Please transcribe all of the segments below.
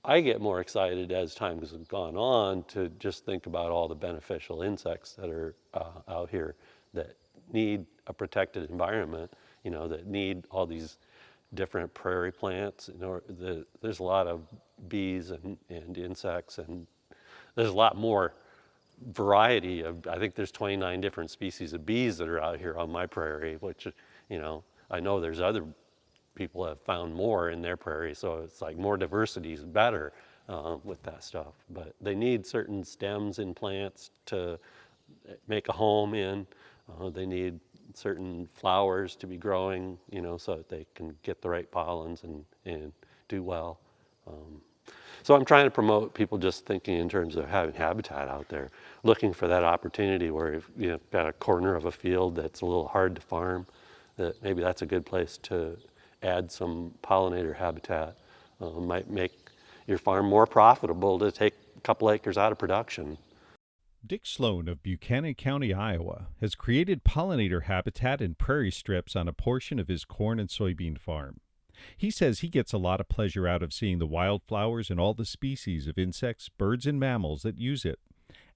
I get more excited as time has gone on to just think about all the beneficial insects that are out here that need a protected environment, that need all these different prairie plants. There's a lot of bees and insects, and there's a lot more variety of, I think there's 29 different species of bees that are out here on my prairie, which, I know there's other people have found more in their prairie, so it's like more diversity is better with that stuff. But they need certain stems in plants to make a home in. They need certain flowers to be growing, so that they can get the right pollens and do well. So I'm trying to promote people just thinking in terms of having habitat out there, looking for that opportunity where you've got a corner of a field that's a little hard to farm, that maybe that's a good place to add some pollinator habitat. Might make your farm more profitable to take a couple acres out of production. Dick Sloan of Buchanan County, Iowa, has created pollinator habitat and prairie strips on a portion of his corn and soybean farm. He says he gets a lot of pleasure out of seeing the wildflowers and all the species of insects, birds, and mammals that use it.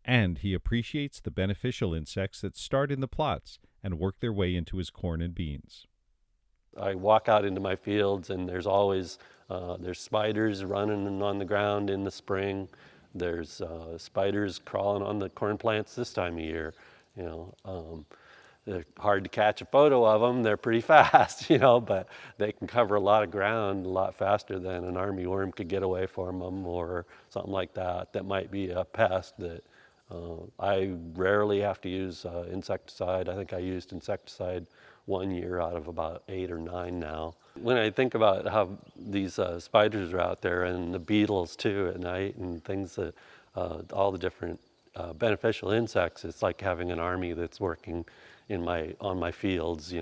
And he appreciates the beneficial insects that start in the plots and work their way into his corn and beans. I walk out into my fields and there's always there's spiders running on the ground in the spring. There's spiders crawling on the corn plants this time of year. You know, they're hard to catch a photo of them. They're pretty fast, but they can cover a lot of ground a lot faster than an armyworm could get away from them or something like that. That might be a pest that I rarely have to use insecticide. I think I used insecticide 1 year out of about 8 or 9 now. When I think about how these spiders are out there and the beetles too at night and things that, all the different beneficial insects, it's like having an army that's working on my fields,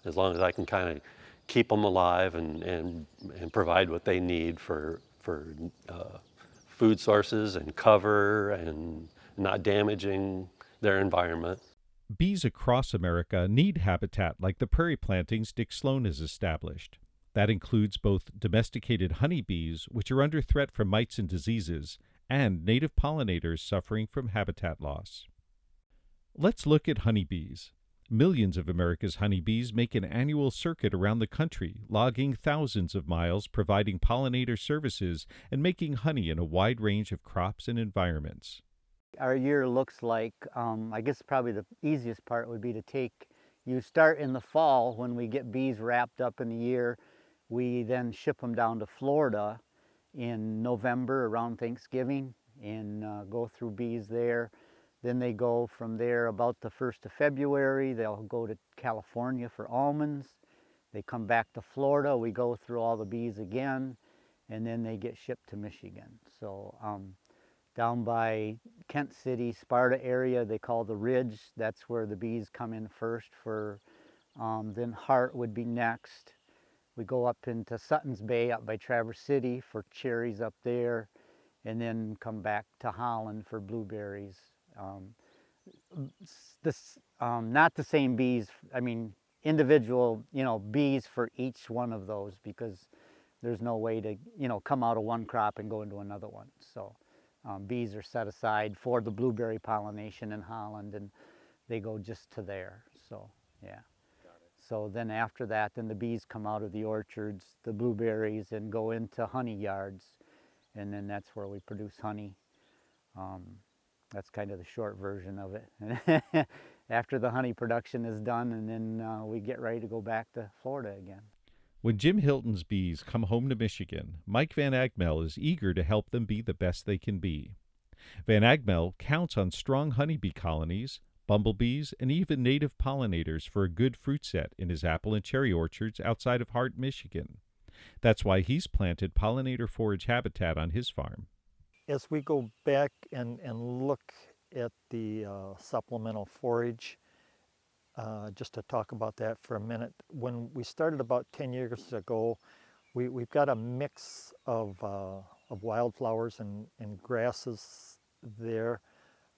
as long as I can kind of keep them alive and provide what they need for food sources and cover and not damaging their environment. Bees across America need habitat like the prairie plantings Dick Sloan has established. That includes both domesticated honeybees, which are under threat from mites and diseases, and native pollinators suffering from habitat loss. Let's look at honeybees. Millions of America's honeybees make an annual circuit around the country, logging thousands of miles, providing pollinator services, and making honey in a wide range of crops and environments. Our year looks like, I guess probably the easiest part would be you start in the fall when we get bees wrapped up in the year. We then ship them down to Florida in November around Thanksgiving and go through bees there. Then they go from there about the 1st of February. They'll go to California for almonds. They come back to Florida. We go through all the bees again, and then they get shipped to Michigan. So down by Kent City, Sparta area, they call the Ridge. That's where the bees come in first then Hart would be next. We go up into Sutton's Bay up by Traverse City for cherries up there, and then come back to Holland for blueberries. Not the same bees, I mean, individual, bees for each one of those because there's no way to, come out of one crop and go into another one. So bees are set aside for the blueberry pollination in Holland, and they go just to there. So, yeah. So then after that, then the bees come out of the orchards, the blueberries, and go into honey yards, and then that's where we produce honey. That's kind of the short version of it. After the honey production is done, and then we get ready to go back to Florida again. When Jim Hilton's bees come home to Michigan, Mike Van Agmel is eager to help them be the best they can be. Van Agmel counts on strong honeybee colonies, bumblebees, and even native pollinators for a good fruit set in his apple and cherry orchards outside of Hart, Michigan. That's why he's planted pollinator forage habitat on his farm. As we go back and look at the supplemental forage, just to talk about that for a minute, when we started about 10 years ago, we've got a mix of wildflowers and grasses there,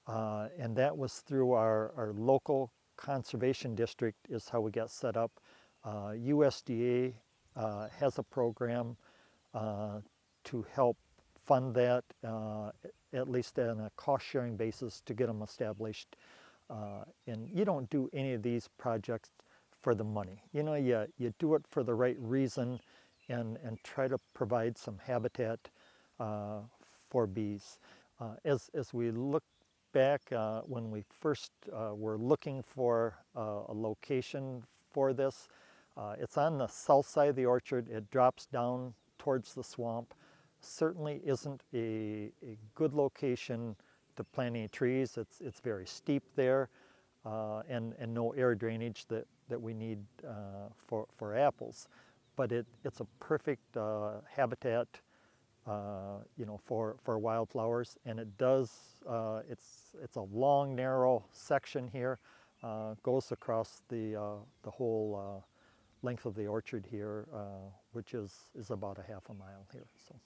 and that was through our local conservation district is how we got set up. USDA has a program to help fund that, at least on a cost-sharing basis, to get them established. And you don't do any of these projects for the money. You know, you do it for the right reason and try to provide some habitat for bees. As we look back, when we first were looking for a location for this, it's on the south side of the orchard. It drops down towards the swamp. Certainly isn't a good location to plant any trees. It's very steep there, and no air drainage that we need for apples. But it's a perfect habitat, you know, for wildflowers, and it does. It's a long, narrow section here, goes across the whole length of the orchard here, which is about a half a mile here. So.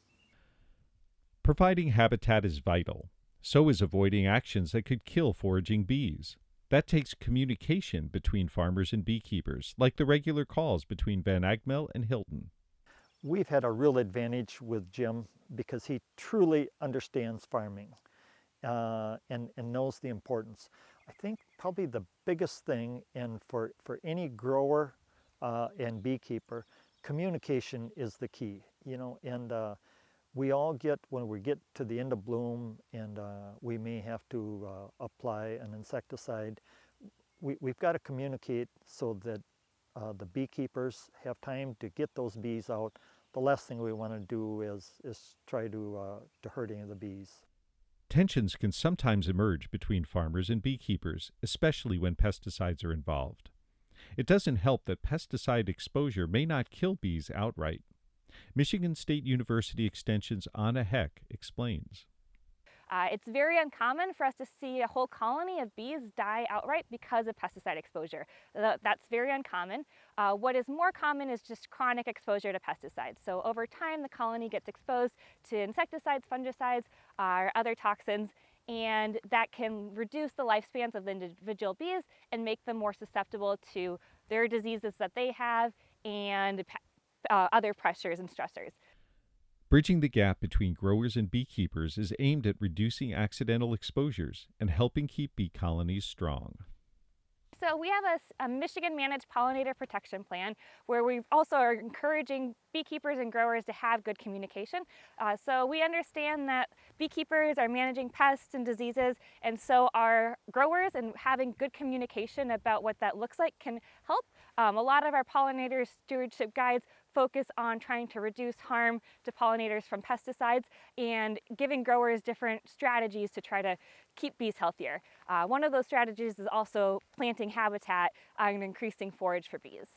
Providing habitat is vital. So is avoiding actions that could kill foraging bees. That takes communication between farmers and beekeepers, like the regular calls between Van Agmel and Hilton. We've had a real advantage with Jim because he truly understands farming and knows the importance. I think probably the biggest thing, and for any grower and beekeeper, communication is the key, you know, and we all get, when we get to the end of bloom and we may have to apply an insecticide, we've got to communicate so that the beekeepers have time to get those bees out. The last thing we want to do is try to hurt any of the bees. Tensions can sometimes emerge between farmers and beekeepers, especially when pesticides are involved. It doesn't help that pesticide exposure may not kill bees outright. Michigan State University Extension's Anna Heck explains. It's very uncommon for us to see a whole colony of bees die outright because of pesticide exposure. That's very uncommon. What is more common is just chronic exposure to pesticides. So over time, the colony gets exposed to insecticides, fungicides, or other toxins, and that can reduce the lifespans of the individual bees and make them more susceptible to their diseases that they have and other pressures and stressors. Bridging the gap between growers and beekeepers is aimed at reducing accidental exposures and helping keep bee colonies strong. So we have a Michigan-managed pollinator protection plan where we also are encouraging beekeepers and growers to have good communication. So we understand that beekeepers are managing pests and diseases, and so our growers, and having good communication about what that looks like can help. A lot of our pollinator stewardship guides focus on trying to reduce harm to pollinators from pesticides and giving growers different strategies to try to keep bees healthier. One of those strategies is also planting habitat and increasing forage for bees.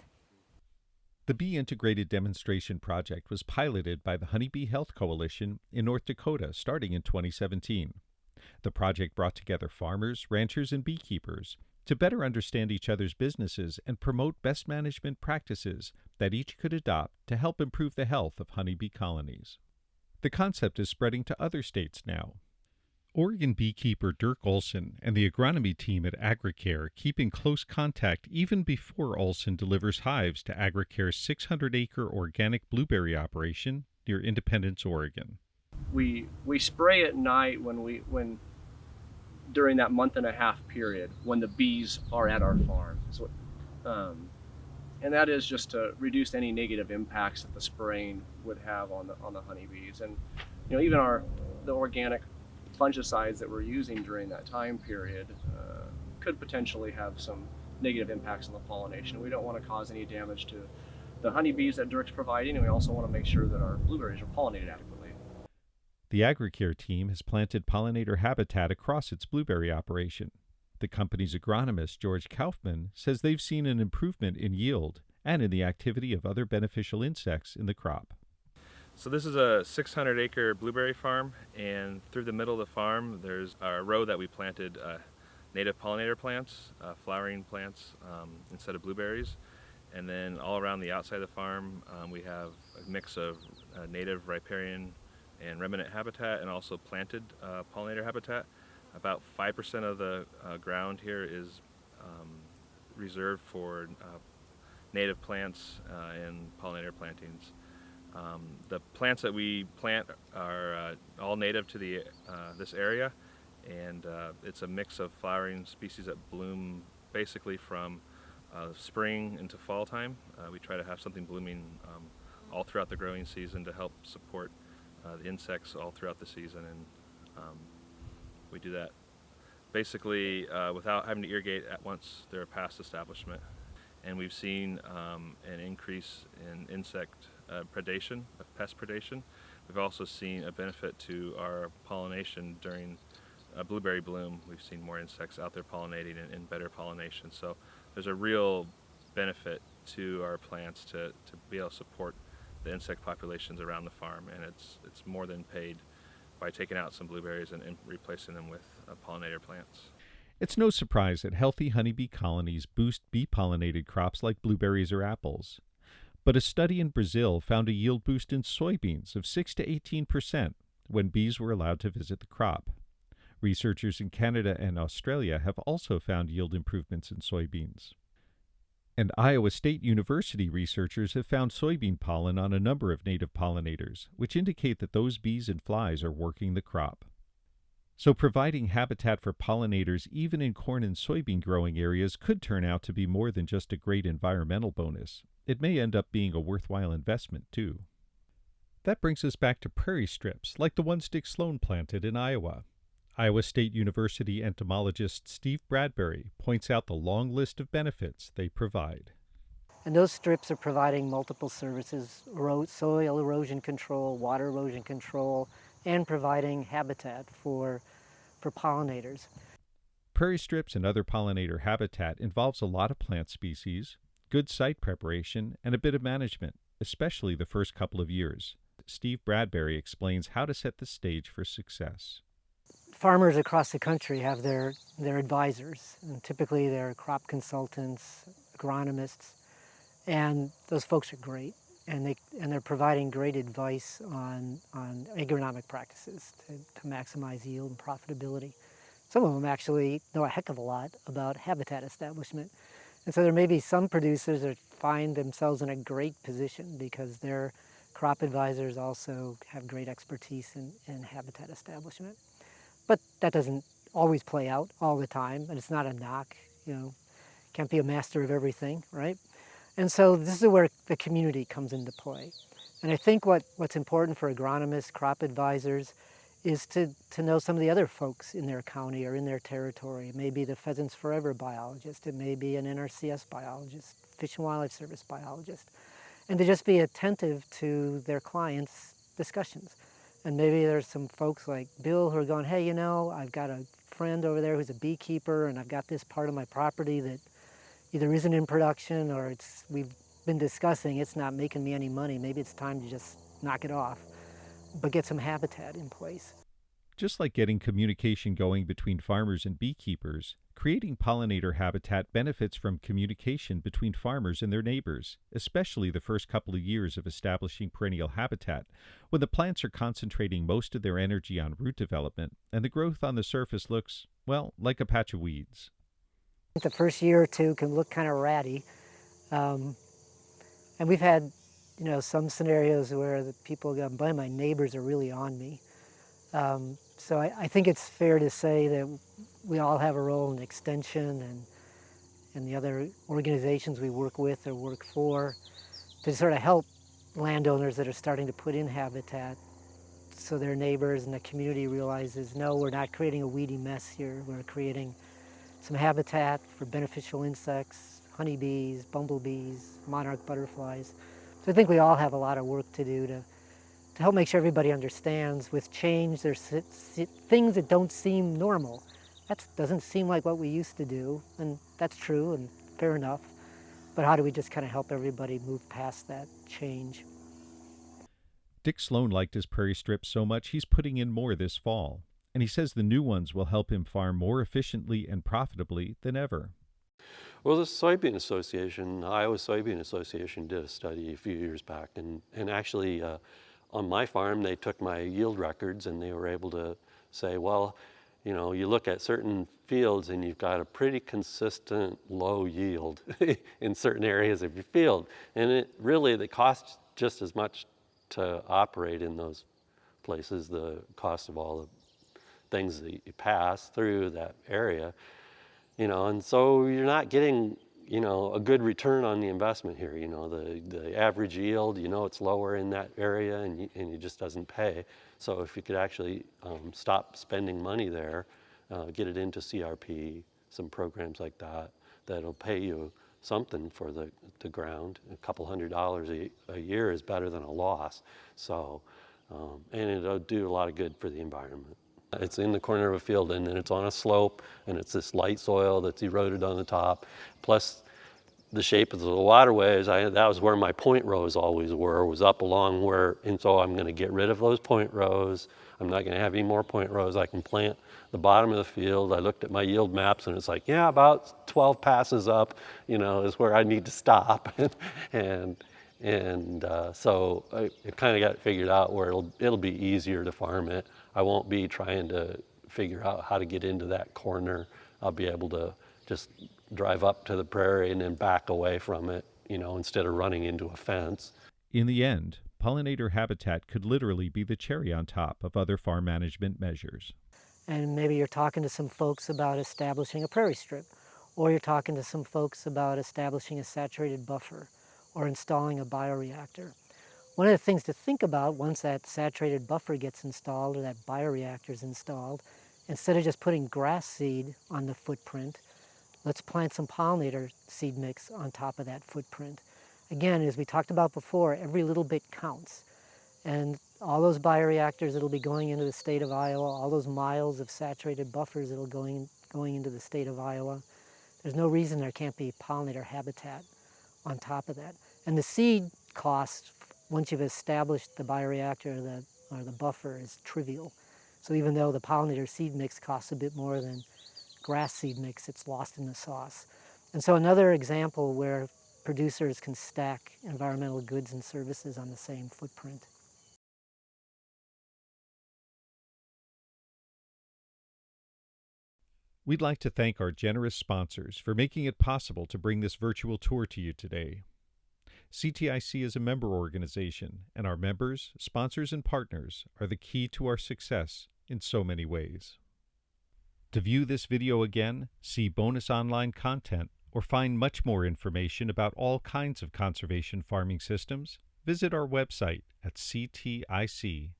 The Bee Integrated Demonstration Project was piloted by the Honeybee Health Coalition in North Dakota starting in 2017. The project brought together farmers, ranchers, and beekeepers to better understand each other's businesses and promote best management practices that each could adopt to help improve the health of honeybee colonies. The concept is spreading to other states now. Oregon beekeeper Dirk Olson and the agronomy team at AgriCare keep in close contact even before Olson delivers hives to AgriCare's 600-acre organic blueberry operation near Independence, Oregon. We spray at night during that month and a half period when the bees are at our farm. So, and that is just to reduce any negative impacts that the spraying would have on the honeybees. And you know, even the organic fungicides that we're using during that time period could potentially have some negative impacts on the pollination. We don't want to cause any damage to the honeybees that Dirk's providing, and we also want to make sure that our blueberries are pollinated adequately. The AgriCare team has planted pollinator habitat across its blueberry operation. The company's agronomist, George Kaufman, says they've seen an improvement in yield and in the activity of other beneficial insects in the crop. So this is a 600-acre blueberry farm, and through the middle of the farm there's a row that we planted native pollinator plants, flowering plants instead of blueberries. And then all around the outside of the farm we have a mix of native riparian and remnant habitat and also planted pollinator habitat. About 5% of the ground here is reserved for native plants and pollinator plantings. The plants that we plant are all native to this area, and it's a mix of flowering species that bloom basically from spring into fall time. We try to have something blooming all throughout the growing season to help support the insects all throughout the season, and we do that basically without having to irrigate at once they're a past establishment. And we've seen an increase in insect predation, pest predation. We've also seen a benefit to our pollination during blueberry bloom. We've seen more insects out there pollinating and better pollination. So there's a real benefit to our plants to be able to support the insect populations around the farm, and it's more than paid by taking out some blueberries and replacing them with pollinator plants. It's no surprise that healthy honeybee colonies boost bee-pollinated crops like blueberries or apples. But a study in Brazil found a yield boost in soybeans of 6 to 18% when bees were allowed to visit the crop. Researchers in Canada and Australia have also found yield improvements in soybeans. And Iowa State University researchers have found soybean pollen on a number of native pollinators, which indicate that those bees and flies are working the crop. So providing habitat for pollinators even in corn and soybean growing areas could turn out to be more than just a great environmental bonus. It may end up being a worthwhile investment, too. That brings us back to prairie strips, like the ones Dick Sloan planted in Iowa. Iowa State University entomologist Steve Bradbury points out the long list of benefits they provide. And those strips are providing multiple services: soil erosion control, water erosion control, and providing habitat for pollinators. Prairie strips and other pollinator habitat involves a lot of plant species, good site preparation, and a bit of management, especially the first couple of years. Steve Bradbury explains how to set the stage for success. Farmers across the country have their advisors, and typically they're crop consultants, agronomists, and those folks are great, and they're providing great advice on agronomic practices to maximize yield and profitability. Some of them actually know a heck of a lot about habitat establishment, and so there may be some producers that find themselves in a great position because their crop advisors also have great expertise in habitat establishment. But that doesn't always play out all the time, and it's not a knock, can't be a master of everything, right? And so this is where the community comes into play. And I think what's important for agronomists, crop advisors, is to know some of the other folks in their county or in their territory. It may be the Pheasants Forever biologist, it may be an NRCS biologist, Fish and Wildlife Service biologist, and to just be attentive to their clients' discussions. And maybe there's some folks like Bill who are going, hey, I've got a friend over there who's a beekeeper, and I've got this part of my property that either isn't in production or we've been discussing it's not making me any money. Maybe it's time to just knock it off, but get some habitat in place. Just like getting communication going between farmers and beekeepers, creating pollinator habitat benefits from communication between farmers and their neighbors, especially the first couple of years of establishing perennial habitat, when the plants are concentrating most of their energy on root development and the growth on the surface looks, well, like a patch of weeds. The first year or two can look kind of ratty, and we've had, some scenarios where the people go, boy, my neighbors are really on me. So I think it's fair to say that we all have a role in extension and the other organizations we work with or work for to sort of help landowners that are starting to put in habitat so their neighbors and the community realizes, no, we're not creating a weedy mess here. We're creating some habitat for beneficial insects, honeybees, bumblebees, monarch butterflies. So I think we all have a lot of work to do to help make sure everybody understands with change there's things that don't seem normal. That doesn't seem like what we used to do, and that's true and fair enough. But how do we just kind of help everybody move past that change? Dick Sloan liked his prairie strips so much he's putting in more this fall, and he says the new ones will help him farm more efficiently and profitably than ever. Well, the Soybean Association, the Iowa Soybean Association, did a study a few years back, and actually on my farm they took my yield records and they were able to say, well, you look at certain fields and you've got a pretty consistent low yield in certain areas of your field, and they cost just as much to operate in those places, the cost of all the things that you pass through that area, and so you're not getting, a good return on the investment here. The average yield, it's lower in that area, and it just doesn't pay. So if you could actually stop spending money there, get it into CRP, some programs like that, that'll pay you something for the ground. A couple $100 a year is better than a loss. So, and it'll do a lot of good for the environment. It's in the corner of a field, and then it's on a slope, and it's this light soil that's eroded on the top. Plus, the shape of the waterways, that was where my point rows always was up along where, and so I'm going to get rid of those point rows. I'm not going to have any more point rows. I can plant the bottom of the field. I looked at my yield maps, and it's like, yeah, about 12 passes up, is where I need to stop. So it kind of got figured out where it'll be easier to farm it. I won't be trying to figure out how to get into that corner. I'll be able to just drive up to the prairie and then back away from it, instead of running into a fence. In the end, pollinator habitat could literally be the cherry on top of other farm management measures. And maybe you're talking to some folks about establishing a prairie strip, or you're talking to some folks about establishing a saturated buffer or installing a bioreactor. One of the things to think about once that saturated buffer gets installed or that bioreactor is installed, instead of just putting grass seed on the footprint, let's plant some pollinator seed mix on top of that footprint. Again, as we talked about before, every little bit counts. And all those bioreactors that'll be going into the state of Iowa, all those miles of saturated buffers that'll going into the state of Iowa, there's no reason there can't be pollinator habitat on top of that. And the seed cost, once you've established the bioreactor or the buffer, is trivial. So even though the pollinator seed mix costs a bit more than grass seed mix, it's lost in the sauce. And so another example where producers can stack environmental goods and services on the same footprint. We'd like to thank our generous sponsors for making it possible to bring this virtual tour to you today. CTIC is a member organization, and our members, sponsors, and partners are the key to our success in so many ways. To view this video again, see bonus online content, or find much more information about all kinds of conservation farming systems, visit our website at ctic.org.